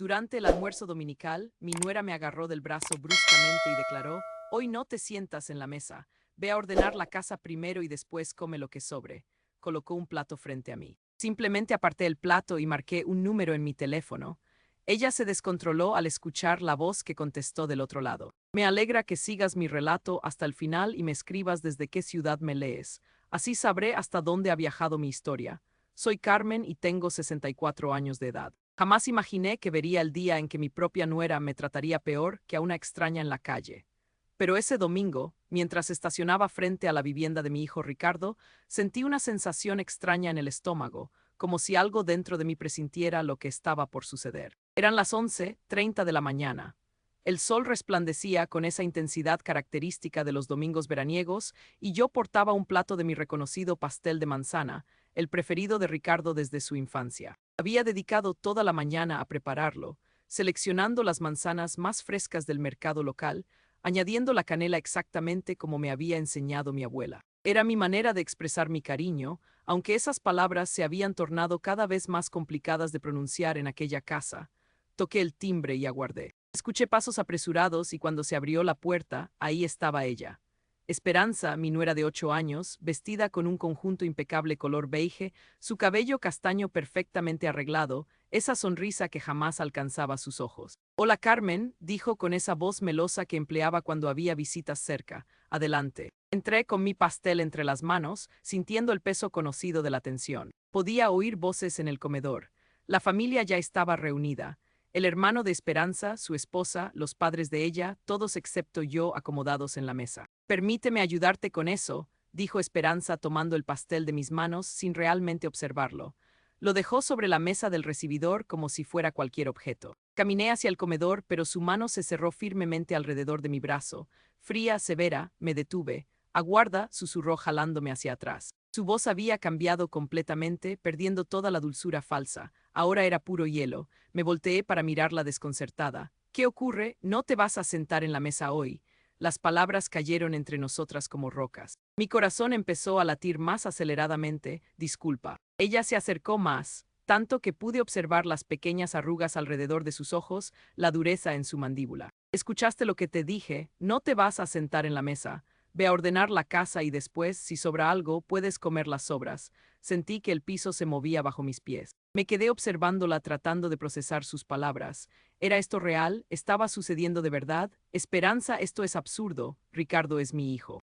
Durante el almuerzo dominical, mi nuera me agarró del brazo bruscamente y declaró: «Hoy no te sientas en la mesa. Ve a ordenar la casa primero y después come lo que sobre». Colocó un plato frente a mí. Simplemente aparté el plato y marqué un número en mi teléfono. Ella se descontroló al escuchar la voz que contestó del otro lado. «Me alegra que sigas mi relato hasta el final y me escribas desde qué ciudad me lees. Así sabré hasta dónde ha viajado mi historia. Soy Carmen y tengo 64 años de edad». Jamás imaginé que vería el día en que mi propia nuera me trataría peor que a una extraña en la calle. Pero ese domingo, mientras estacionaba frente a la vivienda de mi hijo Ricardo, sentí una sensación extraña en el estómago, como si algo dentro de mí presintiera lo que estaba por suceder. Eran las 11:30 de la mañana. El sol resplandecía con esa intensidad característica de los domingos veraniegos y yo portaba un plato de mi reconocido pastel de manzana, el preferido de Ricardo desde su infancia. Había dedicado toda la mañana a prepararlo, seleccionando las manzanas más frescas del mercado local, añadiendo la canela exactamente como me había enseñado mi abuela. Era mi manera de expresar mi cariño, aunque esas palabras se habían tornado cada vez más complicadas de pronunciar en aquella casa. Toqué el timbre y aguardé. Escuché pasos apresurados y cuando se abrió la puerta, ahí estaba ella. Esperanza, mi nuera de 8 años, vestida con un conjunto impecable color beige, su cabello castaño perfectamente arreglado, esa sonrisa que jamás alcanzaba sus ojos. «Hola, Carmen», dijo con esa voz melosa que empleaba cuando había visitas cerca. «Adelante». Entré con mi pastel entre las manos, sintiendo el peso conocido de la tensión. Podía oír voces en el comedor. La familia ya estaba reunida. El hermano de Esperanza, su esposa, los padres de ella, todos excepto yo acomodados en la mesa. «Permíteme ayudarte con eso», dijo Esperanza tomando el pastel de mis manos sin realmente observarlo. Lo dejó sobre la mesa del recibidor como si fuera cualquier objeto. Caminé hacia el comedor, pero su mano se cerró firmemente alrededor de mi brazo. Fría, severa, me detuve. «Aguarda», susurró jalándome hacia atrás. Su voz había cambiado completamente, perdiendo toda la dulzura falsa. Ahora era puro hielo. Me volteé para mirarla desconcertada. «¿Qué ocurre? ¿No te vas a sentar en la mesa hoy?». Las palabras cayeron entre nosotras como rocas. Mi corazón empezó a latir más aceleradamente. «Disculpa». Ella se acercó más, tanto que pude observar las pequeñas arrugas alrededor de sus ojos, la dureza en su mandíbula. «¿Escuchaste lo que te dije? No te vas a sentar en la mesa. Ve a ordenar la casa y después, si sobra algo, puedes comer las sobras». Sentí que el piso se movía bajo mis pies. Me quedé observándola tratando de procesar sus palabras. ¿Era esto real? ¿Estaba sucediendo de verdad? «Esperanza, esto es absurdo. Ricardo es mi hijo».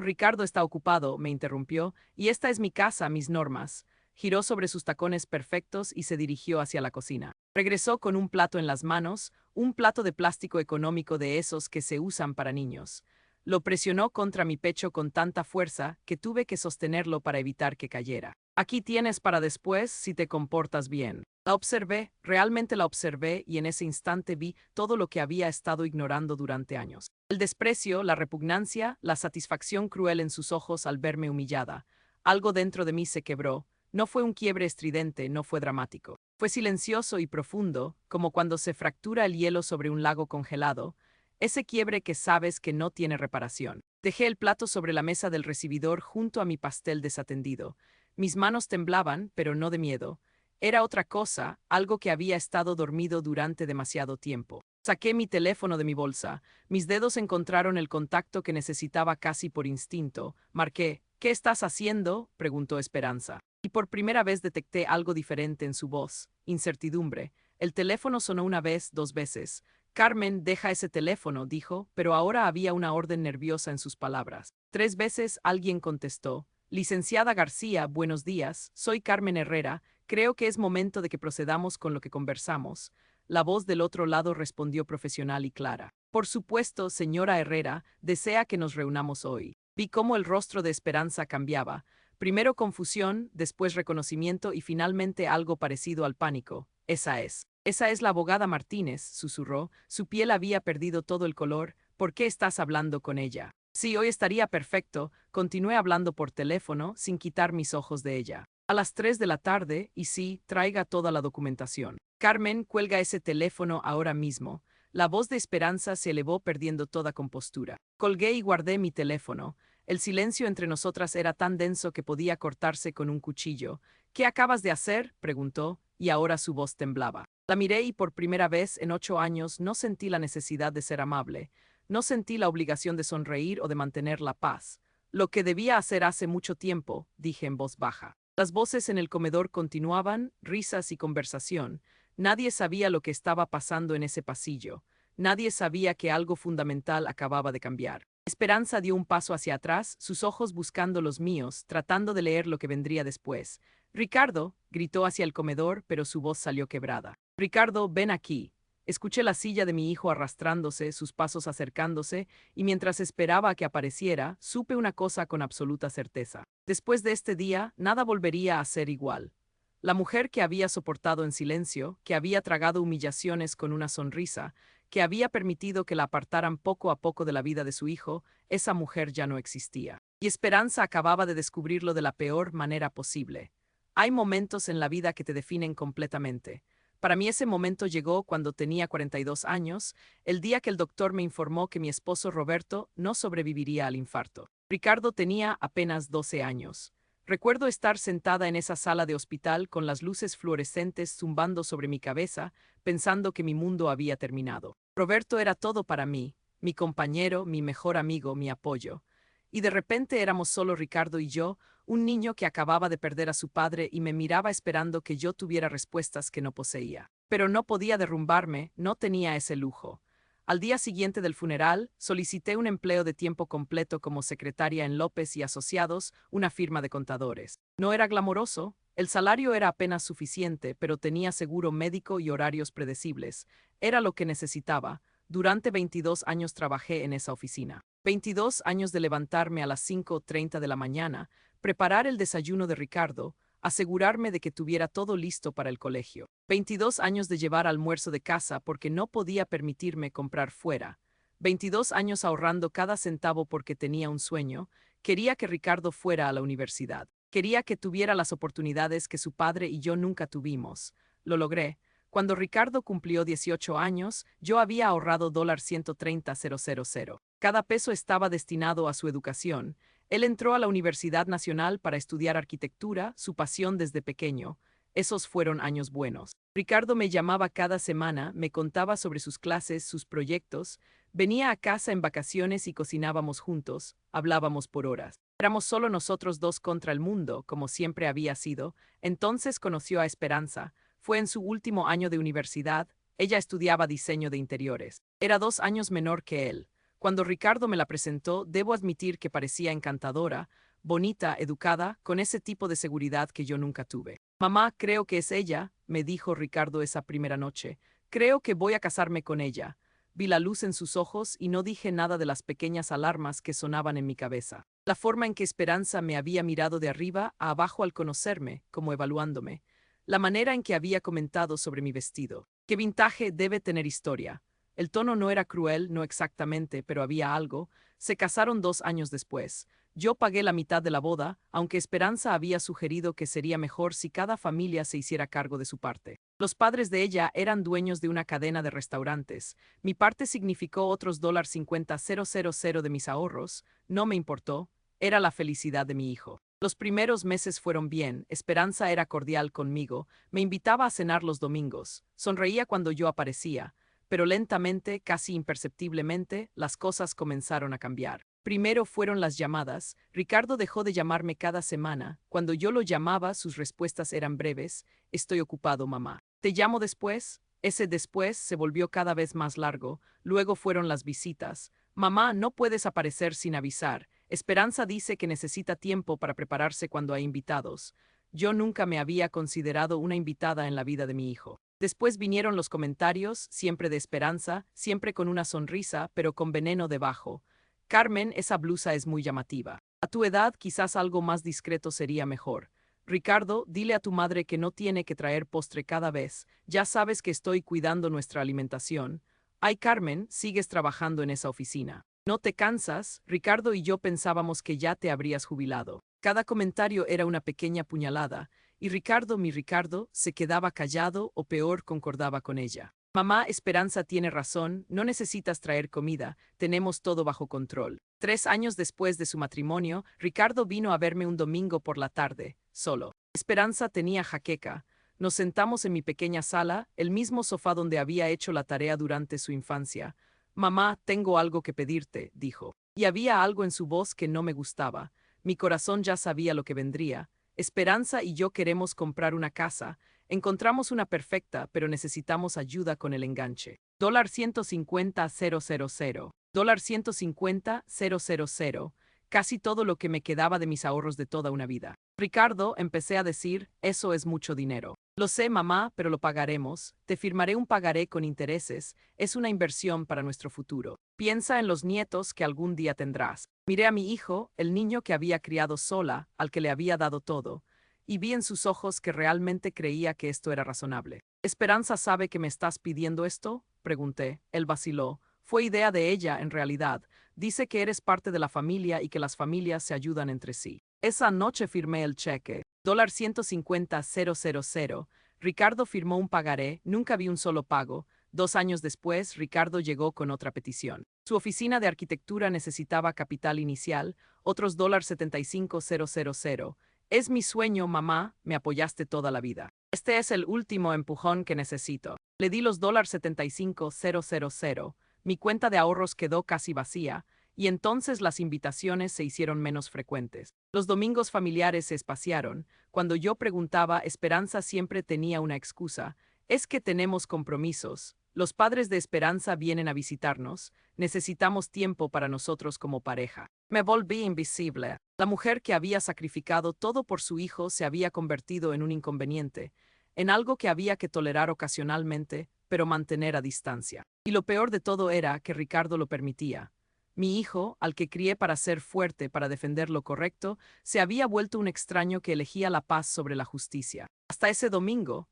«Ricardo está ocupado», me interrumpió, «y esta es mi casa, mis normas». Giró sobre sus tacones perfectos y se dirigió hacia la cocina. Regresó con un plato en las manos, un plato de plástico económico de esos que se usan para niños. Lo presionó contra mi pecho con tanta fuerza que tuve que sostenerlo para evitar que cayera. «Aquí tienes para después si te comportas bien». La observé, realmente la observé, y en ese instante vi todo lo que había estado ignorando durante años. El desprecio, la repugnancia, la satisfacción cruel en sus ojos al verme humillada. Algo dentro de mí se quebró. No fue un quiebre estridente, no fue dramático. Fue silencioso y profundo, como cuando se fractura el hielo sobre un lago congelado, ese quiebre que sabes que no tiene reparación. Dejé el plato sobre la mesa del recibidor junto a mi pastel desatendido. Mis manos temblaban, pero no de miedo. Era otra cosa, algo que había estado dormido durante demasiado tiempo. Saqué mi teléfono de mi bolsa. Mis dedos encontraron el contacto que necesitaba casi por instinto. Marqué. «¿Qué estás haciendo?», preguntó Esperanza. Y por primera vez detecté algo diferente en su voz, incertidumbre. El teléfono sonó una vez, dos veces. «Carmen, deja ese teléfono», dijo, pero ahora había una orden nerviosa en sus palabras. Tres veces alguien contestó. «Licenciada García, buenos días. Soy Carmen Herrera. Creo que es momento de que procedamos con lo que conversamos». La voz del otro lado respondió profesional y clara. «Por supuesto, señora Herrera, desea que nos reunamos hoy». Vi cómo el rostro de Esperanza cambiaba. Primero confusión, después reconocimiento y finalmente algo parecido al pánico. «Esa es la abogada Martínez», susurró. Su piel había perdido todo el color. «¿Por qué estás hablando con ella?». «Sí, hoy estaría perfecto». Continué hablando por teléfono, sin quitar mis ojos de ella. «A las 3 de la tarde, y sí, traiga toda la documentación». «Carmen, cuelga ese teléfono ahora mismo». La voz de Esperanza se elevó perdiendo toda compostura. Colgué y guardé mi teléfono. El silencio entre nosotras era tan denso que podía cortarse con un cuchillo. «¿Qué acabas de hacer?», preguntó. y ahora su voz temblaba. La miré y por primera vez en 8 años no sentí la necesidad de ser amable, no sentí la obligación de sonreír o de mantener la paz. Lo que debía hacer hace mucho tiempo, dije en voz baja. Las voces en el comedor continuaban, risas y conversación. Nadie sabía lo que estaba pasando en ese pasillo. Nadie sabía que algo fundamental acababa de cambiar. Esperanza dio un paso hacia atrás, sus ojos buscando los míos, tratando de leer lo que vendría después. Ricardo, gritó hacia el comedor, pero su voz salió quebrada. Ricardo, ven aquí. Escuché la silla de mi hijo arrastrándose, sus pasos acercándose, y mientras esperaba a que apareciera, supe una cosa con absoluta certeza. Después de este día, nada volvería a ser igual. La mujer que había soportado en silencio, que había tragado humillaciones con una sonrisa, que había permitido que la apartaran poco a poco de la vida de su hijo, esa mujer ya no existía. Y Esperanza acababa de descubrirlo de la peor manera posible. Hay momentos en la vida que te definen completamente. Para mí ese momento llegó cuando tenía 42 años, el día que el doctor me informó que mi esposo Roberto no sobreviviría al infarto. Ricardo tenía apenas 12 años. Recuerdo estar sentada en esa sala de hospital con las luces fluorescentes zumbando sobre mi cabeza, pensando que mi mundo había terminado. Roberto era todo para mí, mi compañero, mi mejor amigo, mi apoyo. Y de repente éramos solo Ricardo y yo, un niño que acababa de perder a su padre y me miraba esperando que yo tuviera respuestas que no poseía. Pero no podía derrumbarme, no tenía ese lujo. Al día siguiente del funeral, solicité un empleo de tiempo completo como secretaria en López y Asociados, una firma de contadores. No era glamoroso, el salario era apenas suficiente, pero tenía seguro médico y horarios predecibles. Era lo que necesitaba. Durante 22 años trabajé en esa oficina. 22 años de levantarme a las 5:30 de la mañana, preparar el desayuno de Ricardo, asegurarme de que tuviera todo listo para el colegio. 22 años de llevar almuerzo de casa porque no podía permitirme comprar fuera. 22 años ahorrando cada centavo porque tenía un sueño. Quería que Ricardo fuera a la universidad. Quería que tuviera las oportunidades que su padre y yo nunca tuvimos. Lo logré. Cuando Ricardo cumplió 18 años, yo había ahorrado $130,000. Cada peso estaba destinado a su educación. Él entró a la Universidad Nacional para estudiar arquitectura, su pasión desde pequeño. Esos fueron años buenos. Ricardo me llamaba cada semana, me contaba sobre sus clases, sus proyectos. Venía a casa en vacaciones y cocinábamos juntos, hablábamos por horas. Éramos solo nosotros dos contra el mundo, como siempre había sido. Entonces conoció a Esperanza. Fue en su último año de universidad. Ella estudiaba diseño de interiores. Era 2 años menor que él. Cuando Ricardo me la presentó, debo admitir que parecía encantadora, bonita, educada, con ese tipo de seguridad que yo nunca tuve. Mamá, creo que es ella, me dijo Ricardo esa primera noche. Creo que voy a casarme con ella. Vi la luz en sus ojos y no dije nada de las pequeñas alarmas que sonaban en mi cabeza. La forma en que Esperanza me había mirado de arriba a abajo al conocerme, como evaluándome. La manera en que había comentado sobre mi vestido. ¿Qué vintage debe tener historia? El tono no era cruel, no exactamente, pero había algo. Se casaron 2 años después. Yo pagué la mitad de la boda, aunque Esperanza había sugerido que sería mejor si cada familia se hiciera cargo de su parte. Los padres de ella eran dueños de una cadena de restaurantes. Mi parte significó otros $50,000 de mis ahorros. No me importó. Era la felicidad de mi hijo. Los primeros meses fueron bien. Esperanza era cordial conmigo. Me invitaba a cenar los domingos. Sonreía cuando yo aparecía. Pero lentamente, casi imperceptiblemente, las cosas comenzaron a cambiar. Primero fueron las llamadas. Ricardo dejó de llamarme cada semana. Cuando yo lo llamaba, sus respuestas eran breves. Estoy ocupado, mamá. ¿Te llamo después? Ese después se volvió cada vez más largo. Luego fueron las visitas. Mamá, no puedes aparecer sin avisar. Esperanza dice que necesita tiempo para prepararse cuando hay invitados. Yo nunca me había considerado una invitada en la vida de mi hijo. Después vinieron los comentarios, siempre de Esperanza, siempre con una sonrisa, pero con veneno debajo. Carmen, esa blusa es muy llamativa. A tu edad, quizás algo más discreto sería mejor. Ricardo, dile a tu madre que no tiene que traer postre cada vez. Ya sabes que estoy cuidando nuestra alimentación. Ay, Carmen, sigues trabajando en esa oficina. ¿No te cansas? Ricardo y yo pensábamos que ya te habrías jubilado. Cada comentario era una pequeña puñalada, y Ricardo, mi Ricardo, se quedaba callado o peor concordaba con ella. Mamá, Esperanza tiene razón, no necesitas traer comida, tenemos todo bajo control. 3 años después de su matrimonio, Ricardo vino a verme un domingo por la tarde, solo. Esperanza tenía jaqueca. Nos sentamos en mi pequeña sala, el mismo sofá donde había hecho la tarea durante su infancia. Mamá, tengo algo que pedirte, dijo. Y había algo en su voz que no me gustaba. Mi corazón ya sabía lo que vendría. Esperanza y yo queremos comprar una casa. Encontramos una perfecta, pero necesitamos ayuda con el enganche. $150,000. $150,000. Casi todo lo que me quedaba de mis ahorros de toda una vida. Ricardo, empecé a decir, eso es mucho dinero. Lo sé, mamá, pero lo pagaremos. Te firmaré un pagaré con intereses. Es una inversión para nuestro futuro. Piensa en los nietos que algún día tendrás. Miré a mi hijo, el niño que había criado sola, al que le había dado todo, y vi en sus ojos que realmente creía que esto era razonable. ¿Esperanza sabe que me estás pidiendo esto? Pregunté. Él vaciló. Fue idea de ella, en realidad. Dice que eres parte de la familia y que las familias se ayudan entre sí. Esa noche firmé el cheque. $150,000. Ricardo firmó un pagaré, nunca vi un solo pago. 2 años después, Ricardo llegó con otra petición. Su oficina de arquitectura necesitaba capital inicial, otros $75,000. Es mi sueño, mamá, me apoyaste toda la vida. Este es el último empujón que necesito. Le di los $75,000. Mi cuenta de ahorros quedó casi vacía, y entonces las invitaciones se hicieron menos frecuentes. Los domingos familiares se espaciaron. Cuando yo preguntaba, Esperanza siempre tenía una excusa. Es que tenemos compromisos. Los padres de Esperanza vienen a visitarnos. Necesitamos tiempo para nosotros como pareja. Me volví invisible. La mujer que había sacrificado todo por su hijo se había convertido en un inconveniente, en algo que había que tolerar ocasionalmente, pero mantener a distancia. Y lo peor de todo era que Ricardo lo permitía. Mi hijo, al que crié para ser fuerte, para defender lo correcto, se había vuelto un extraño que elegía la paz sobre la justicia. Hasta ese domingo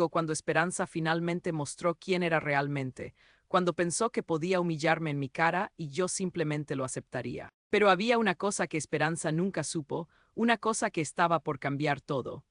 cuando Esperanza finalmente mostró quién era realmente, cuando pensó que podía humillarme en mi cara y yo simplemente lo aceptaría. Pero había una cosa que Esperanza nunca supo, una cosa que estaba por cambiar todo.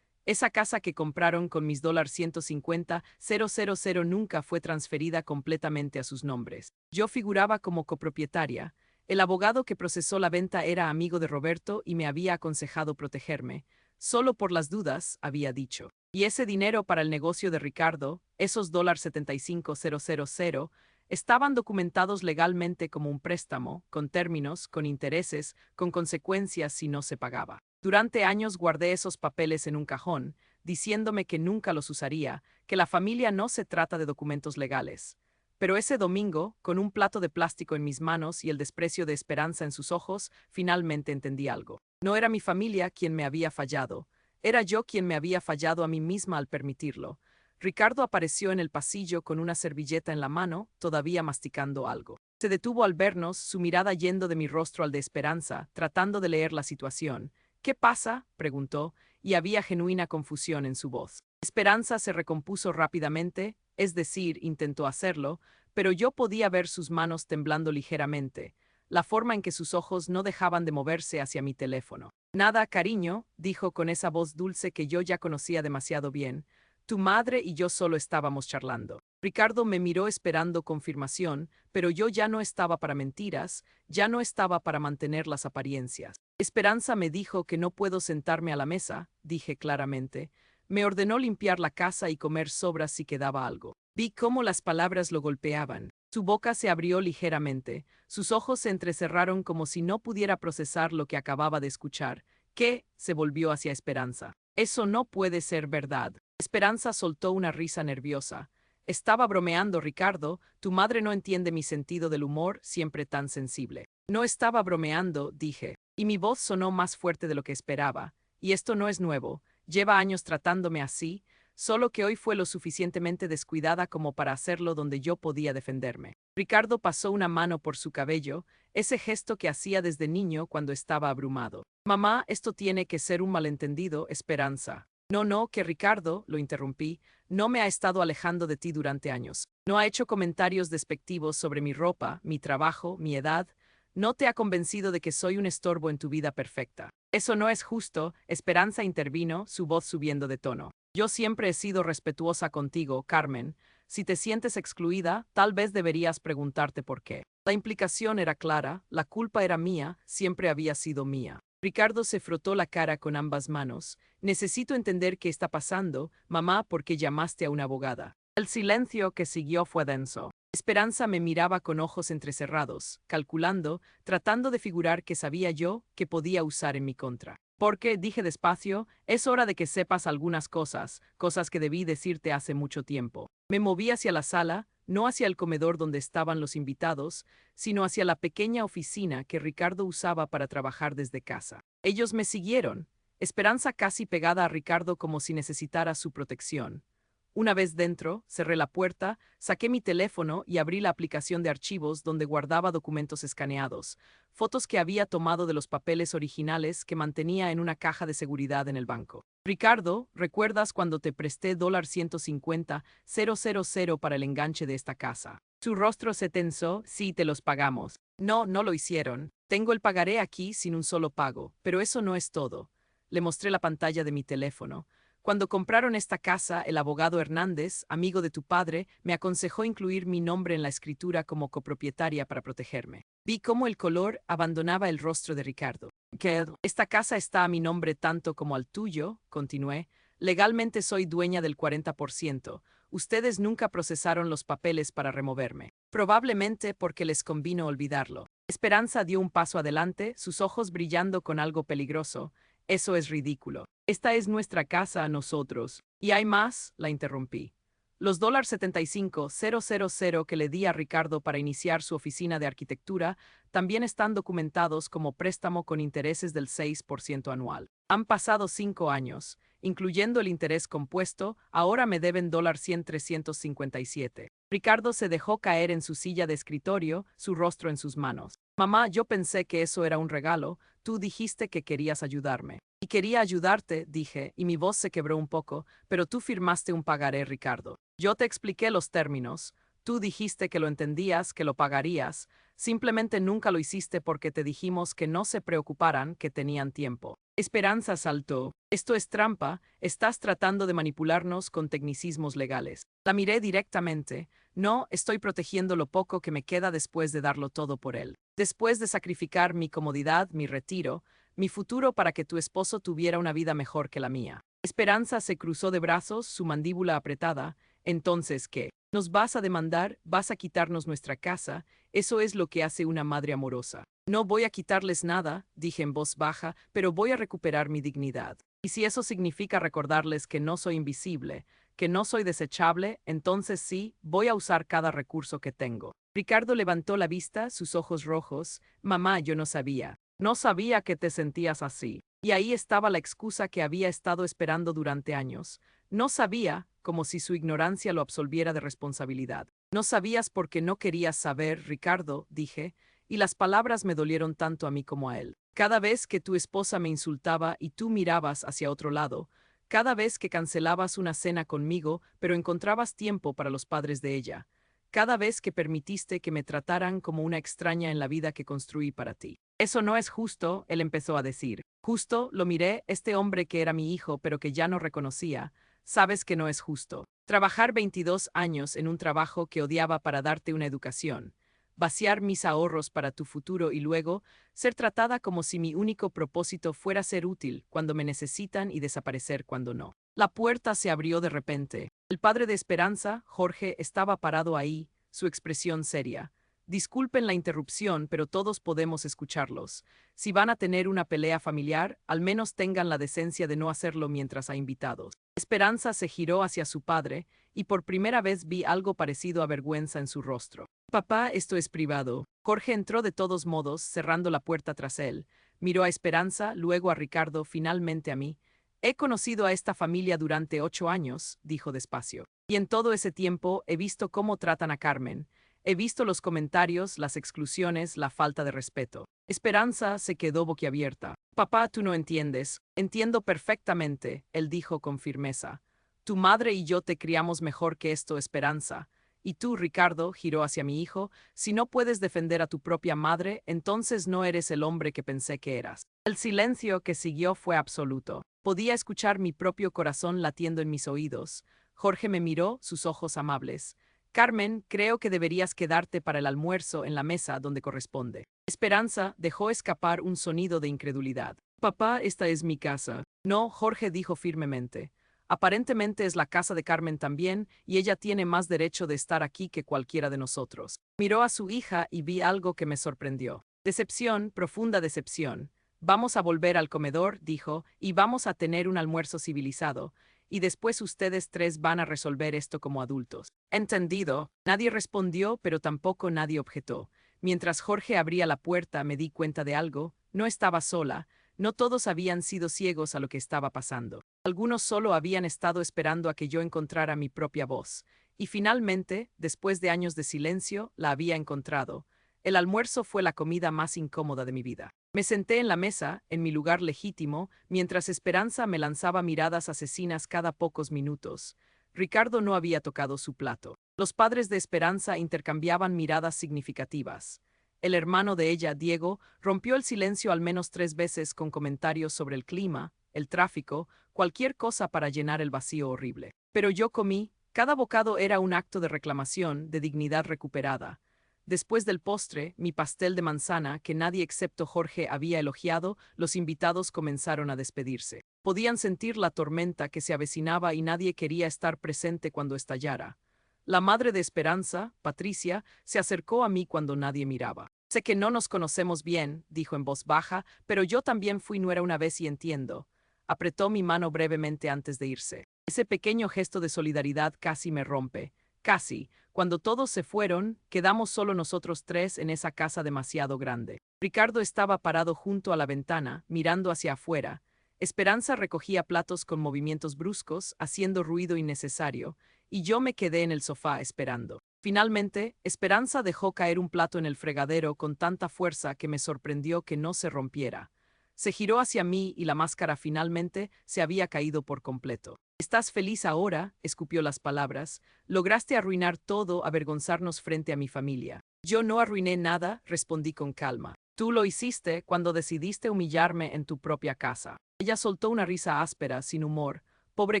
Esa casa que compraron con mis $150,000 nunca fue transferida completamente a sus nombres. Yo figuraba como copropietaria. El abogado que procesó la venta era amigo de Roberto y me había aconsejado protegerme. Solo por las dudas, había dicho. Y ese dinero para el negocio de Ricardo, esos $75,000, estaban documentados legalmente como un préstamo, con términos, con intereses, con consecuencias si no se pagaba. Durante años guardé esos papeles en un cajón, diciéndome que nunca los usaría, que la familia no se trata de documentos legales. Pero ese domingo, con un plato de plástico en mis manos y el desprecio de Esperanza en sus ojos, finalmente entendí algo. No era mi familia quien me había fallado, era yo quien me había fallado a mí misma al permitirlo. Ricardo apareció en el pasillo con una servilleta en la mano, todavía masticando algo. Se detuvo al vernos, su mirada yendo de mi rostro al de Esperanza, tratando de leer la situación. ¿Qué pasa?, preguntó, y había genuina confusión en su voz. Esperanza se recompuso rápidamente, es decir, intentó hacerlo, pero yo podía ver sus manos temblando ligeramente, la forma en que sus ojos no dejaban de moverse hacia mi teléfono. Nada, cariño, dijo con esa voz dulce que yo ya conocía demasiado bien. Tu madre y yo solo estábamos charlando. Ricardo me miró esperando confirmación, pero yo ya no estaba para mentiras, ya no estaba para mantener las apariencias. Esperanza me dijo que no puedo sentarme a la mesa, dije claramente. Me ordenó limpiar la casa y comer sobras si quedaba algo. Vi cómo las palabras lo golpeaban. Su boca se abrió ligeramente, sus ojos se entrecerraron como si no pudiera procesar lo que acababa de escuchar. ¿Qué? Se volvió hacia Esperanza. Eso no puede ser verdad. Esperanza soltó una risa nerviosa. Estaba bromeando, Ricardo. Tu madre no entiende mi sentido del humor, siempre tan sensible. No estaba bromeando, dije, y mi voz sonó más fuerte de lo que esperaba. Y esto no es nuevo. Lleva años tratándome así, solo que hoy fue lo suficientemente descuidada como para hacerlo donde yo podía defenderme. Ricardo pasó una mano por su cabello, ese gesto que hacía desde niño cuando estaba abrumado. Mamá, esto tiene que ser un malentendido, Esperanza. No, que Ricardo, lo interrumpí, no me ha estado alejando de ti durante años. No ha hecho comentarios despectivos sobre mi ropa, mi trabajo, mi edad. No te ha convencido de que soy un estorbo en tu vida perfecta. Eso no es justo, Esperanza intervino, su voz subiendo de tono. Yo siempre he sido respetuosa contigo, Carmen. Si te sientes excluida, tal vez deberías preguntarte por qué. La implicación era clara, la culpa era mía, siempre había sido mía. Ricardo se frotó la cara con ambas manos. Necesito entender qué está pasando, mamá, ¿por qué llamaste a una abogada? El silencio que siguió fue denso. Esperanza me miraba con ojos entrecerrados, calculando, tratando de figurar qué sabía yo que podía usar en mi contra. Porque, dije despacio, es hora de que sepas algunas cosas, cosas que debí decirte hace mucho tiempo. Me moví hacia la sala, no hacia el comedor donde estaban los invitados, sino hacia la pequeña oficina que Ricardo usaba para trabajar desde casa. Ellos me siguieron, Esperanza casi pegada a Ricardo como si necesitara su protección. Una vez dentro, cerré la puerta, saqué mi teléfono y abrí la aplicación de archivos donde guardaba documentos escaneados, fotos que había tomado de los papeles originales que mantenía en una caja de seguridad en el banco. Ricardo, ¿recuerdas cuando te presté $150,000 para el enganche de esta casa? Su rostro se tensó. Sí, te los pagamos. No, no lo hicieron. Tengo el pagaré aquí sin un solo pago, pero eso no es todo. Le mostré la pantalla de mi teléfono. Cuando compraron esta casa, el abogado Hernández, amigo de tu padre, me aconsejó incluir mi nombre en la escritura como copropietaria para protegerme. Vi cómo el color abandonaba el rostro de Ricardo. ¿Qué? Esta casa está a mi nombre tanto como al tuyo, continué. Legalmente soy dueña del 40%. Ustedes nunca procesaron los papeles para removerme. Probablemente porque les convino olvidarlo. Esperanza dio un paso adelante, sus ojos brillando con algo peligroso. Eso es ridículo. Esta es nuestra casa a nosotros. Y hay más, la interrumpí. Los $75,000 que le di a Ricardo para iniciar su oficina de arquitectura también están documentados como préstamo con intereses del 6% anual. Han pasado 5 años, incluyendo el interés compuesto, ahora me deben $100,357. Ricardo se dejó caer en su silla de escritorio, su rostro en sus manos. Mamá, yo pensé que eso era un regalo, tú dijiste que querías ayudarme. Y quería ayudarte, dije, y mi voz se quebró un poco, pero tú firmaste un pagaré, Ricardo. Yo te expliqué los términos, tú dijiste que lo entendías, que lo pagarías, simplemente nunca lo hiciste porque te dijimos que no se preocuparan, que tenían tiempo. Esperanza saltó. Esto es trampa, estás tratando de manipularnos con tecnicismos legales. La miré directamente. No, estoy protegiendo lo poco que me queda después de darlo todo por él. Después de sacrificar mi comodidad, mi retiro, mi futuro para que tu esposo tuviera una vida mejor que la mía. Esperanza se cruzó de brazos, su mandíbula apretada. Entonces, ¿qué? ¿Nos vas a demandar? ¿Vas a quitarnos nuestra casa? Eso es lo que hace una madre amorosa. No voy a quitarles nada, dije en voz baja, pero voy a recuperar mi dignidad. Y si eso significa recordarles que no soy invisible, que no soy desechable, entonces sí, voy a usar cada recurso que tengo. Ricardo levantó la vista, sus ojos rojos. Mamá, yo no sabía. No sabía que te sentías así. Y ahí estaba la excusa que había estado esperando durante años. No sabía, como si su ignorancia lo absolviera de responsabilidad. No sabías porque no querías saber, Ricardo, dije, y las palabras me dolieron tanto a mí como a él. Cada vez que tu esposa me insultaba y tú mirabas hacia otro lado, cada vez que cancelabas una cena conmigo, pero encontrabas tiempo para los padres de ella, cada vez que permitiste que me trataran como una extraña en la vida que construí para ti. Eso no es justo, él empezó a decir. Justo, lo miré, este hombre que era mi hijo pero que ya no reconocía. Sabes que no es justo. Trabajar 22 años en un trabajo que odiaba para darte una educación. Vaciar mis ahorros para tu futuro y luego ser tratada como si mi único propósito fuera ser útil cuando me necesitan y desaparecer cuando no. La puerta se abrió de repente. El padre de Esperanza, Jorge, estaba parado ahí, su expresión seria. Disculpen la interrupción, pero todos podemos escucharlos. Si van a tener una pelea familiar, al menos tengan la decencia de no hacerlo mientras hay invitados. Esperanza se giró hacia su padre, y por primera vez vi algo parecido a vergüenza en su rostro. Papá, esto es privado. Jorge entró de todos modos, cerrando la puerta tras él. Miró a Esperanza, luego a Ricardo, finalmente a mí. He conocido a esta familia durante 8 años, dijo despacio. Y en todo ese tiempo he visto cómo tratan a Carmen. He visto los comentarios, las exclusiones, la falta de respeto. Esperanza se quedó boquiabierta. Papá, tú no entiendes. Entiendo perfectamente, él dijo con firmeza. Tu madre y yo te criamos mejor que esto, Esperanza. Y tú, Ricardo, giró hacia mi hijo, si no puedes defender a tu propia madre, entonces no eres el hombre que pensé que eras. El silencio que siguió fue absoluto. Podía escuchar mi propio corazón latiendo en mis oídos. Jorge me miró, sus ojos amables. Carmen, creo que deberías quedarte para el almuerzo en la mesa donde corresponde. Esperanza dejó escapar un sonido de incredulidad. Papá, esta es mi casa. No, Jorge dijo firmemente. Aparentemente es la casa de Carmen también, y ella tiene más derecho de estar aquí que cualquiera de nosotros. Miró a su hija y vi algo que me sorprendió. Decepción, profunda decepción. Vamos a volver al comedor, dijo, y vamos a tener un almuerzo civilizado, y después ustedes tres van a resolver esto como adultos. Entendido. Nadie respondió, pero tampoco nadie objetó. Mientras Jorge abría la puerta me di cuenta de algo, no estaba sola, no todos habían sido ciegos a lo que estaba pasando. Algunos solo habían estado esperando a que yo encontrara mi propia voz. Y finalmente, después de años de silencio, la había encontrado. El almuerzo fue la comida más incómoda de mi vida. Me senté en la mesa, en mi lugar legítimo, mientras Esperanza me lanzaba miradas asesinas cada pocos minutos. Ricardo no había tocado su plato. Los padres de Esperanza intercambiaban miradas significativas. El hermano de ella, Diego, rompió el silencio al menos 3 veces con comentarios sobre el clima, el tráfico, cualquier cosa para llenar el vacío horrible. Pero yo comí, cada bocado era un acto de reclamación, de dignidad recuperada. Después del postre, mi pastel de manzana, que nadie excepto Jorge había elogiado, los invitados comenzaron a despedirse. Podían sentir la tormenta que se avecinaba y nadie quería estar presente cuando estallara. La madre de Esperanza, Patricia, se acercó a mí cuando nadie miraba. Sé que no nos conocemos bien, dijo en voz baja, pero yo también fui nuera una vez y entiendo. Apretó mi mano brevemente antes de irse. Ese pequeño gesto de solidaridad casi me rompe. Casi. Cuando todos se fueron, quedamos solo nosotros tres en esa casa demasiado grande. Ricardo estaba parado junto a la ventana, mirando hacia afuera. Esperanza recogía platos con movimientos bruscos, haciendo ruido innecesario, y yo me quedé en el sofá esperando. Finalmente, Esperanza dejó caer un plato en el fregadero con tanta fuerza que me sorprendió que no se rompiera. Se giró hacia mí y la máscara finalmente se había caído por completo. «¿Estás feliz ahora?», escupió las palabras. «Lograste arruinar todo, avergonzarnos frente a mi familia». «Yo no arruiné nada», respondí con calma. «Tú lo hiciste cuando decidiste humillarme en tu propia casa». Ella soltó una risa áspera, sin humor. «Pobre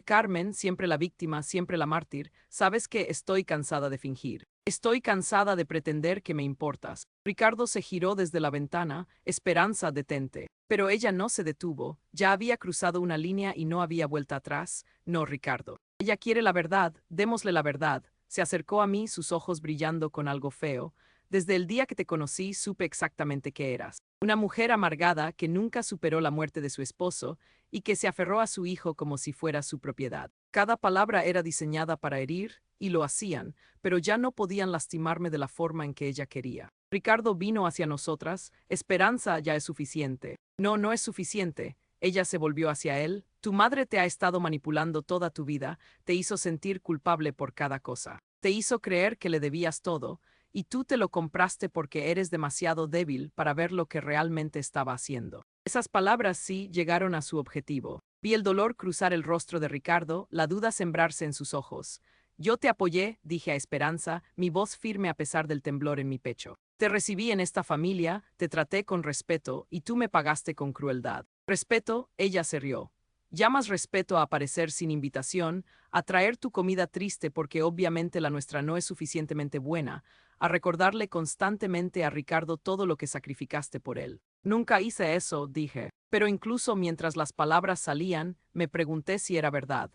Carmen, siempre la víctima, siempre la mártir. Sabes que estoy cansada de fingir. Estoy cansada de pretender que me importas». Ricardo se giró desde la ventana. «Esperanza, detente». Pero ella no se detuvo. Ya había cruzado una línea y no había vuelta atrás. «No, Ricardo. Ella quiere la verdad. Démosle la verdad». Se acercó a mí, sus ojos brillando con algo feo. «Desde el día que te conocí, supe exactamente qué eras. Una mujer amargada que nunca superó la muerte de su esposo y que se aferró a su hijo como si fuera su propiedad. Cada palabra era diseñada para herir, y lo hacían, pero ya no podían lastimarme de la forma en que ella quería. Ricardo vino hacia nosotras. «Esperanza, ya es suficiente». «No, no es suficiente». Ella se volvió hacia él. «Tu madre te ha estado manipulando toda tu vida, te hizo sentir culpable por cada cosa. Te hizo creer que le debías todo, y tú te lo compraste porque eres demasiado débil para ver lo que realmente estaba haciendo». Esas palabras sí llegaron a su objetivo. Vi el dolor cruzar el rostro de Ricardo, la duda sembrarse en sus ojos. «Yo te apoyé», dije a Esperanza, mi voz firme a pesar del temblor en mi pecho. «Te recibí en esta familia, te traté con respeto y tú me pagaste con crueldad». «Respeto», ella se rió. «¿Llamas respeto a aparecer sin invitación, a traer tu comida triste porque obviamente la nuestra no es suficientemente buena, a recordarle constantemente a Ricardo todo lo que sacrificaste por él?» «Nunca hice eso», dije. Pero incluso mientras las palabras salían, me pregunté si era verdad.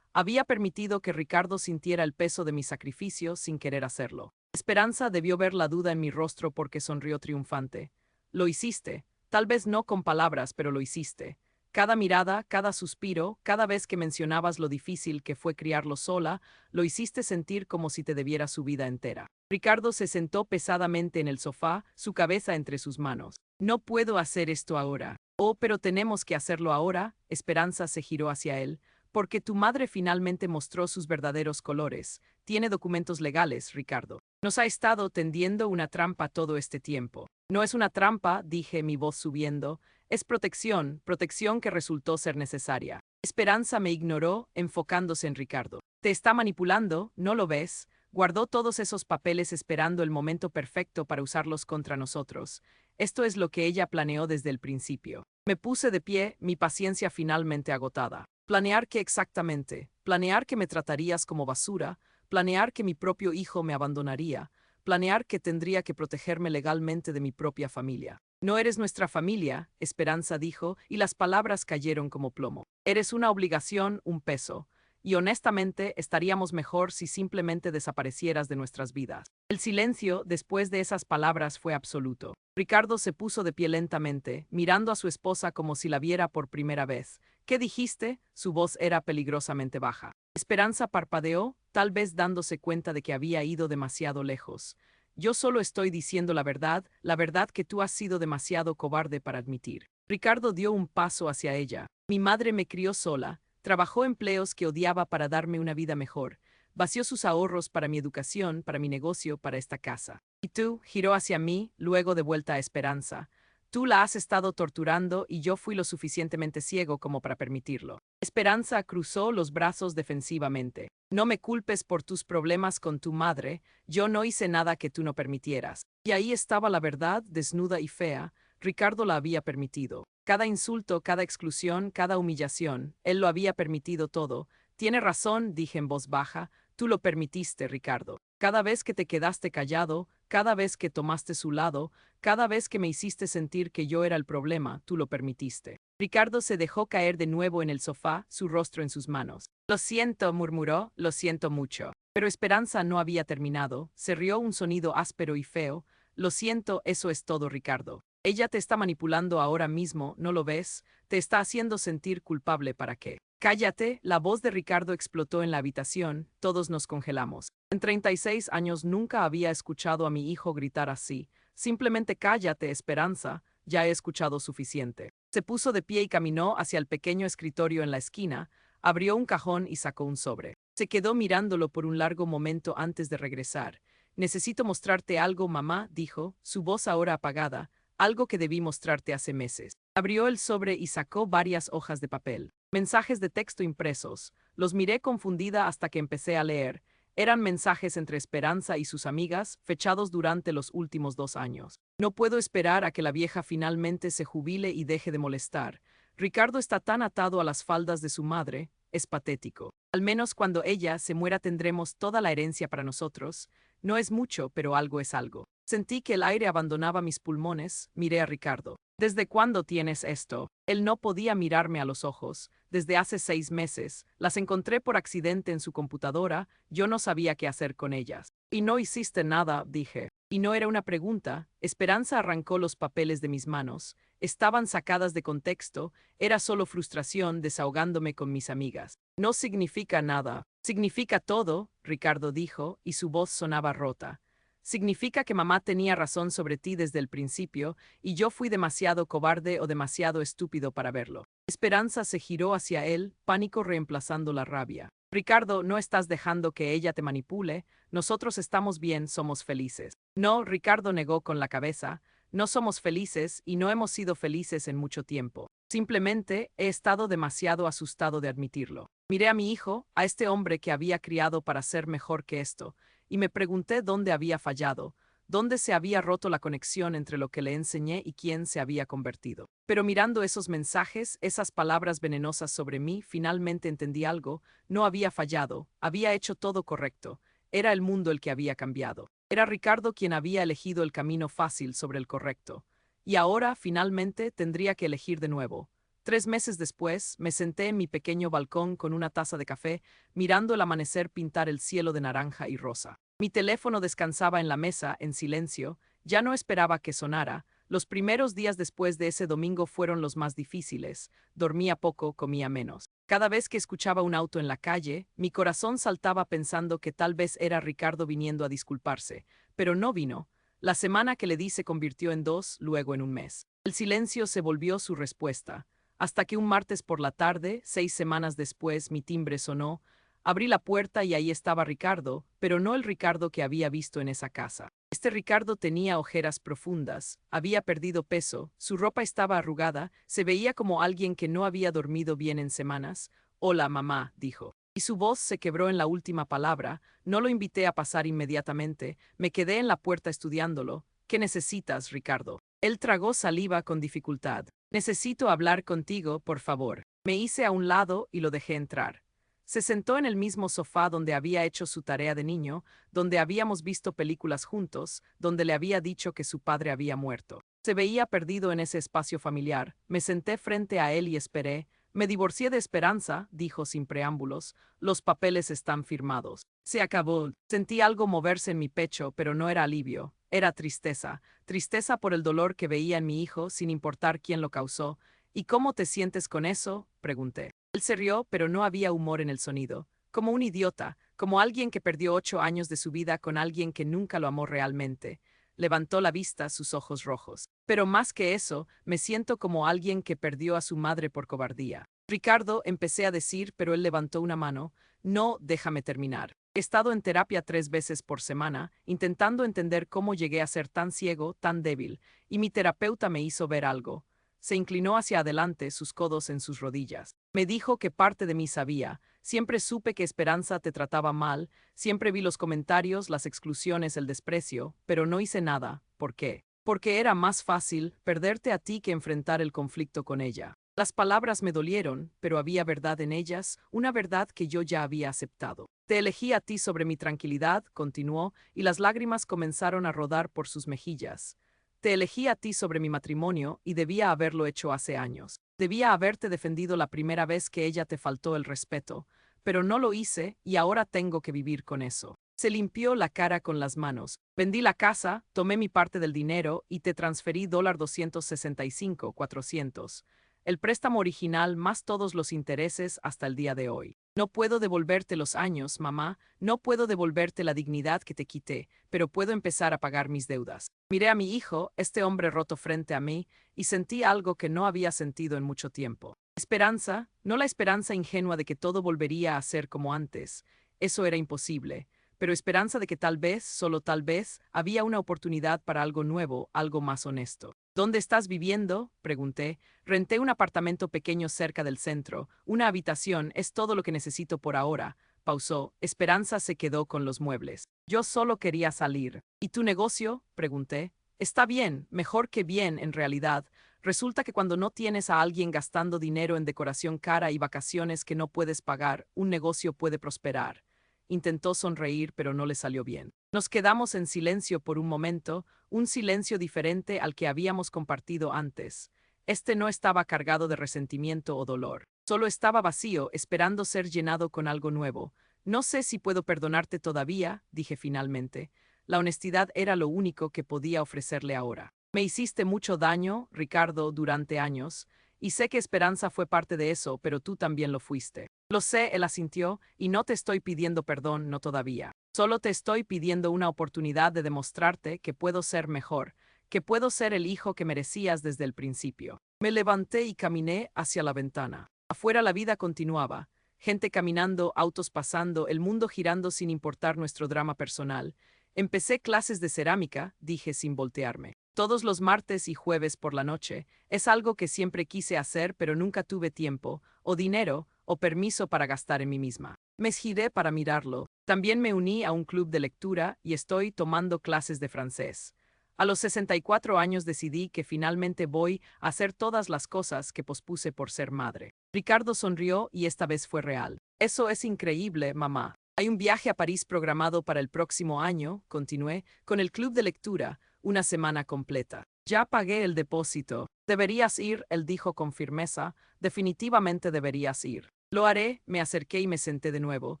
Había permitido que Ricardo sintiera el peso de mi sacrificio sin querer hacerlo. Esperanza debió ver la duda en mi rostro porque sonrió triunfante. «Lo hiciste. Tal vez no con palabras, pero lo hiciste. Cada mirada, cada suspiro, cada vez que mencionabas lo difícil que fue criarlo sola, lo hiciste sentir como si te debiera su vida entera». Ricardo se sentó pesadamente en el sofá, su cabeza entre sus manos. «No puedo hacer esto ahora». «Oh, pero tenemos que hacerlo ahora». Esperanza se giró hacia él. «Porque tu madre finalmente mostró sus verdaderos colores. Tiene documentos legales, Ricardo. Nos ha estado tendiendo una trampa todo este tiempo». «No es una trampa», dije, mi voz subiendo. «Es protección, protección que resultó ser necesaria». Esperanza me ignoró, enfocándose en Ricardo. «Te está manipulando, ¿no lo ves? Guardó todos esos papeles esperando el momento perfecto para usarlos contra nosotros. Esto es lo que ella planeó desde el principio». Me puse de pie, mi paciencia finalmente agotada. «¿Planear qué exactamente? ¿Planear que me tratarías como basura? ¿Planear que mi propio hijo me abandonaría? ¿Planear que tendría que protegerme legalmente de mi propia familia? No eres nuestra familia, Esperanza dijo, y las palabras cayeron como plomo. Eres una obligación, un peso. Y honestamente estaríamos mejor si simplemente desaparecieras de nuestras vidas. El silencio después de esas palabras fue absoluto. Ricardo se puso de pie lentamente, mirando a su esposa como si la viera por primera vez. ¿Qué dijiste? Su voz era peligrosamente baja. Esperanza parpadeó, tal vez dándose cuenta de que había ido demasiado lejos. Yo solo estoy diciendo la verdad que tú has sido demasiado cobarde para admitir. Ricardo dio un paso hacia ella. Mi madre me crió sola, trabajó empleos que odiaba para darme una vida mejor, vació sus ahorros para mi educación, para mi negocio, para esta casa. Y tú, giró hacia mí, luego de vuelta a Esperanza. Tú la has estado torturando y yo fui lo suficientemente ciego como para permitirlo. Esperanza cruzó los brazos defensivamente. No me culpes por tus problemas con tu madre, yo no hice nada que tú no permitieras. Y ahí estaba la verdad, desnuda y fea. Ricardo la había permitido. Cada insulto, cada exclusión, cada humillación, él lo había permitido todo. Tiene razón, dije en voz baja, tú lo permitiste, Ricardo. Cada vez que te quedaste callado, cada vez que tomaste su lado, cada vez que me hiciste sentir que yo era el problema, tú lo permitiste. Ricardo se dejó caer de nuevo en el sofá, su rostro en sus manos. Lo siento, murmuró, lo siento mucho. Pero Esperanza no había terminado, se rió un sonido áspero y feo. Lo siento, eso es todo, Ricardo. Ella te está manipulando ahora mismo, ¿no lo ves? Te está haciendo sentir culpable ¿para qué? Cállate, la voz de Ricardo explotó en la habitación, todos nos congelamos. En 36 años nunca había escuchado a mi hijo gritar así. Simplemente cállate, Esperanza, ya he escuchado suficiente. Se puso de pie y caminó hacia el pequeño escritorio en la esquina, abrió un cajón y sacó un sobre. Se quedó mirándolo por un largo momento antes de regresar. Necesito mostrarte algo, mamá, dijo, su voz ahora apagada, algo que debí mostrarte hace meses. Abrió el sobre y sacó varias hojas de papel. Mensajes de texto impresos. Los miré confundida hasta que empecé a leer. Eran mensajes entre Esperanza y sus amigas, fechados durante los últimos 2 años. No puedo esperar a que la vieja finalmente se jubile y deje de molestar. Ricardo está tan atado a las faldas de su madre, es patético. Al menos cuando ella se muera tendremos toda la herencia para nosotros. No es mucho, pero algo es algo. Sentí que el aire abandonaba mis pulmones, miré a Ricardo. ¿Desde cuándo tienes esto? Él no podía mirarme a los ojos. Desde hace 6 meses. Las encontré por accidente en su computadora, yo no sabía qué hacer con ellas. Y no hiciste nada, dije. Y no era una pregunta. Esperanza arrancó los papeles de mis manos. Estaban sacadas de contexto, era solo frustración desahogándome con mis amigas. No significa nada. Significa todo, Ricardo dijo, y su voz sonaba rota. Significa que mamá tenía razón sobre ti desde el principio, y yo fui demasiado cobarde o demasiado estúpido para verlo. Esperanza se giró hacia él, pánico reemplazando la rabia. Ricardo, no estás dejando que ella te manipule, nosotros estamos bien, somos felices. No, Ricardo negó con la cabeza, no somos felices y no hemos sido felices en mucho tiempo. Simplemente he estado demasiado asustado de admitirlo. Miré a mi hijo, a este hombre que había criado para ser mejor que esto, y me pregunté dónde había fallado, dónde se había roto la conexión entre lo que le enseñé y quién se había convertido. Pero mirando esos mensajes, esas palabras venenosas sobre mí, finalmente entendí algo, no había fallado, había hecho todo correcto, era el mundo el que había cambiado. Era Ricardo quien había elegido el camino fácil sobre el correcto. Y ahora, finalmente, tendría que elegir de nuevo. 3 meses después, me senté en mi pequeño balcón con una taza de café, mirando el amanecer pintar el cielo de naranja y rosa. Mi teléfono descansaba en la mesa, en silencio, ya no esperaba que sonara. Los primeros días después de ese domingo fueron los más difíciles. Dormía poco, comía menos. Cada vez que escuchaba un auto en la calle, mi corazón saltaba pensando que tal vez era Ricardo viniendo a disculparse, pero no vino. La semana que le di se convirtió en 2, luego en un mes. El silencio se volvió su respuesta. Hasta que un martes por la tarde, 6 semanas después, mi timbre sonó. Abrí la puerta y ahí estaba Ricardo, pero no el Ricardo que había visto en esa casa. Este Ricardo tenía ojeras profundas, había perdido peso, su ropa estaba arrugada, se veía como alguien que no había dormido bien en semanas. «Hola, mamá», dijo. Y su voz se quebró en la última palabra. No lo invité a pasar inmediatamente, me quedé en la puerta estudiándolo. «¿Qué necesitas, Ricardo?» Él tragó saliva con dificultad. «Necesito hablar contigo, por favor». Me hice a un lado y lo dejé entrar. Se sentó en el mismo sofá donde había hecho su tarea de niño, donde habíamos visto películas juntos, donde le había dicho que su padre había muerto. Se veía perdido en ese espacio familiar. Me senté frente a él y esperé. Me divorcié de Esperanza, dijo sin preámbulos. Los papeles están firmados. Se acabó. Sentí algo moverse en mi pecho, pero no era alivio. Era tristeza. Tristeza por el dolor que veía en mi hijo, sin importar quién lo causó. ¿Y cómo te sientes con eso?, pregunté. Él se rió, pero no había humor en el sonido. Como un idiota, como alguien que perdió 8 años de su vida con alguien que nunca lo amó realmente. Levantó la vista, sus ojos rojos. Pero más que eso, me siento como alguien que perdió a su madre por cobardía. Ricardo, empecé a decir, pero él levantó una mano. No, déjame terminar. He estado en terapia 3 veces por semana, intentando entender cómo llegué a ser tan ciego, tan débil, y mi terapeuta me hizo ver algo. Se inclinó hacia adelante, sus codos en sus rodillas. Me dijo que parte de mí sabía. Siempre supe que Esperanza te trataba mal, siempre vi los comentarios, las exclusiones, el desprecio, pero no hice nada. ¿Por qué? Porque era más fácil perderte a ti que enfrentar el conflicto con ella. Las palabras me dolieron, pero había verdad en ellas, una verdad que yo ya había aceptado. Te elegí a ti sobre mi tranquilidad, continuó, y las lágrimas comenzaron a rodar por sus mejillas. Te elegí a ti sobre mi matrimonio y debía haberlo hecho hace años. Debía haberte defendido la primera vez que ella te faltó el respeto, pero no lo hice y ahora tengo que vivir con eso. Se limpió la cara con las manos. Vendí la casa, tomé mi parte del dinero y te transferí $265,400. El préstamo original más todos los intereses hasta el día de hoy. No puedo devolverte los años, mamá, no puedo devolverte la dignidad que te quité, pero puedo empezar a pagar mis deudas. Miré a mi hijo, este hombre roto frente a mí, y sentí algo que no había sentido en mucho tiempo. Esperanza, no la esperanza ingenua de que todo volvería a ser como antes. Eso era imposible. Pero esperanza de que tal vez, solo tal vez, había una oportunidad para algo nuevo, algo más honesto. ¿Dónde estás viviendo?, pregunté. Renté un apartamento pequeño cerca del centro. Una habitación es todo lo que necesito por ahora. Pausó. Esperanza se quedó con los muebles. Yo solo quería salir. ¿Y tu negocio?, pregunté. Está bien, mejor que bien en realidad. Resulta que cuando no tienes a alguien gastando dinero en decoración cara y vacaciones que no puedes pagar, un negocio puede prosperar. Intentó sonreír, pero no le salió bien. Nos quedamos en silencio por un momento, un silencio diferente al que habíamos compartido antes. Este no estaba cargado de resentimiento o dolor. Solo estaba vacío, esperando ser llenado con algo nuevo. No sé si puedo perdonarte todavía, dije finalmente. La honestidad era lo único que podía ofrecerle ahora. Me hiciste mucho daño, Ricardo, durante años, y sé que Esperanza fue parte de eso, pero tú también lo fuiste. Lo sé, él asintió, y no te estoy pidiendo perdón, no todavía. Solo te estoy pidiendo una oportunidad de demostrarte que puedo ser mejor, que puedo ser el hijo que merecías desde el principio. Me levanté y caminé hacia la ventana. Afuera la vida continuaba. Gente caminando, autos pasando, el mundo girando sin importar nuestro drama personal. Empecé clases de cerámica, dije sin voltearme. Todos los martes y jueves por la noche. Es algo que siempre quise hacer, pero nunca tuve tiempo, o dinero, o permiso para gastar en mí misma. Me giré para mirarlo. También me uní a un club de lectura y estoy tomando clases de francés. A los 64 años decidí que finalmente voy a hacer todas las cosas que pospuse por ser madre. Ricardo sonrió y esta vez fue real. Eso es increíble, mamá. Hay un viaje a París programado para el próximo año, continué, con el club de lectura, una semana completa. Ya pagué el depósito. Deberías ir, él dijo con firmeza. Definitivamente deberías ir. Lo haré, me acerqué y me senté de nuevo,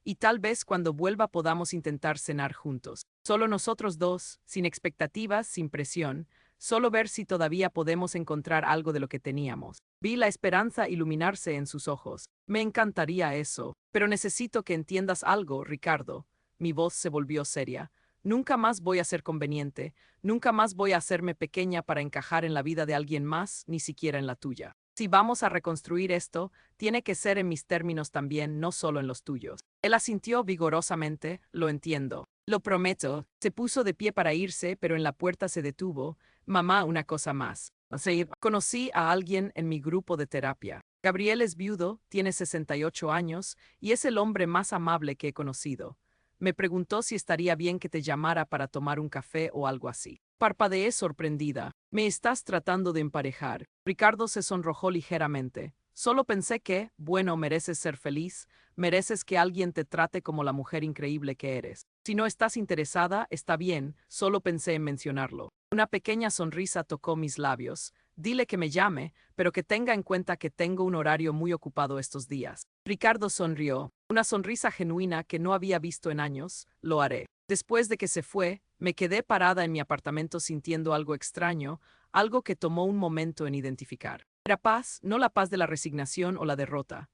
y tal vez cuando vuelva podamos intentar cenar juntos. Solo nosotros dos, sin expectativas, sin presión, solo ver si todavía podemos encontrar algo de lo que teníamos. Vi la esperanza iluminarse en sus ojos. Me encantaría eso, pero necesito que entiendas algo, Ricardo. Mi voz se volvió seria. Nunca más voy a ser conveniente, nunca más voy a hacerme pequeña para encajar en la vida de alguien más, ni siquiera en la tuya. Si vamos a reconstruir esto, tiene que ser en mis términos también, no solo en los tuyos. Él asintió vigorosamente. Lo entiendo. Lo prometo. Se puso de pie para irse, pero en la puerta se detuvo. Mamá, una cosa más. Sí, conocí a alguien en mi grupo de terapia. Gabriel es viudo, tiene 68 años, y es el hombre más amable que he conocido. Me preguntó si estaría bien que te llamara para tomar un café o algo así. Parpadeé sorprendida. ¿Me estás tratando de emparejar? Ricardo se sonrojó ligeramente. Solo pensé que, bueno, mereces ser feliz, mereces que alguien te trate como la mujer increíble que eres. Si no estás interesada, está bien, solo pensé en mencionarlo. Una pequeña sonrisa tocó mis labios. Dile que me llame, pero que tenga en cuenta que tengo un horario muy ocupado estos días. Ricardo sonrió, una sonrisa genuina que no había visto en años. Lo haré. Después de que se fue, me quedé parada en mi apartamento sintiendo algo extraño, algo que tomó un momento en identificar. Era paz, no la paz de la resignación o la derrota.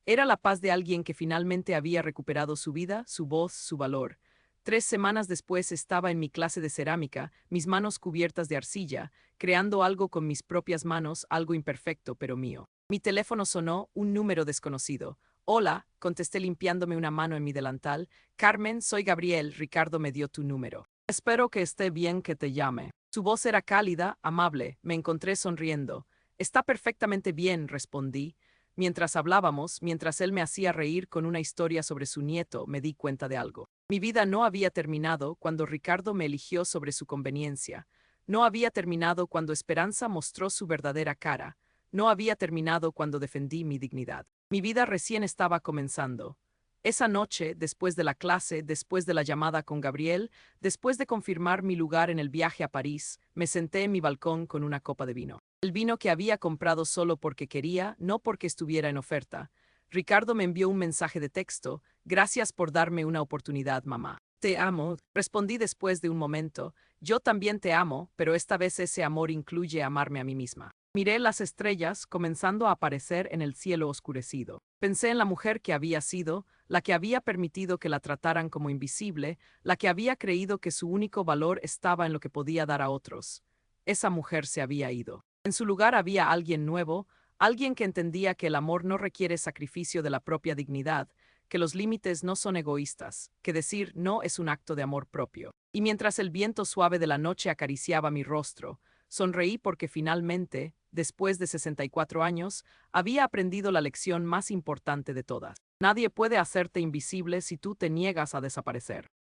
Era la paz de alguien que finalmente había recuperado su vida, su voz, su valor. 3 semanas después estaba en mi clase de cerámica, mis manos cubiertas de arcilla, creando algo con mis propias manos, algo imperfecto pero mío. Mi teléfono sonó, un número desconocido. Hola, contesté limpiándome una mano en mi delantal. Carmen, soy Gabriel, Ricardo me dio tu número. Espero que esté bien que te llame. Su voz era cálida, amable, me encontré sonriendo. Está perfectamente bien, respondí. Mientras hablábamos, mientras él me hacía reír con una historia sobre su nieto, me di cuenta de algo. Mi vida no había terminado cuando Ricardo me eligió sobre su conveniencia. No había terminado cuando Esperanza mostró su verdadera cara. No había terminado cuando defendí mi dignidad. Mi vida recién estaba comenzando. Esa noche, después de la clase, después de la llamada con Gabriel, después de confirmar mi lugar en el viaje a París, me senté en mi balcón con una copa de vino. El vino que había comprado solo porque quería, no porque estuviera en oferta. Ricardo me envió un mensaje de texto. Gracias por darme una oportunidad, mamá. Te amo, respondí después de un momento. Yo también te amo, pero esta vez ese amor incluye amarme a mí misma. Miré las estrellas comenzando a aparecer en el cielo oscurecido. Pensé en la mujer que había sido, la que había permitido que la trataran como invisible, la que había creído que su único valor estaba en lo que podía dar a otros. Esa mujer se había ido. En su lugar había alguien nuevo, alguien que entendía que el amor no requiere sacrificio de la propia dignidad, que los límites no son egoístas, que decir no es un acto de amor propio. Y mientras el viento suave de la noche acariciaba mi rostro, sonreí porque finalmente, después de 64 años, había aprendido la lección más importante de todas. Nadie puede hacerte invisible si tú te niegas a desaparecer.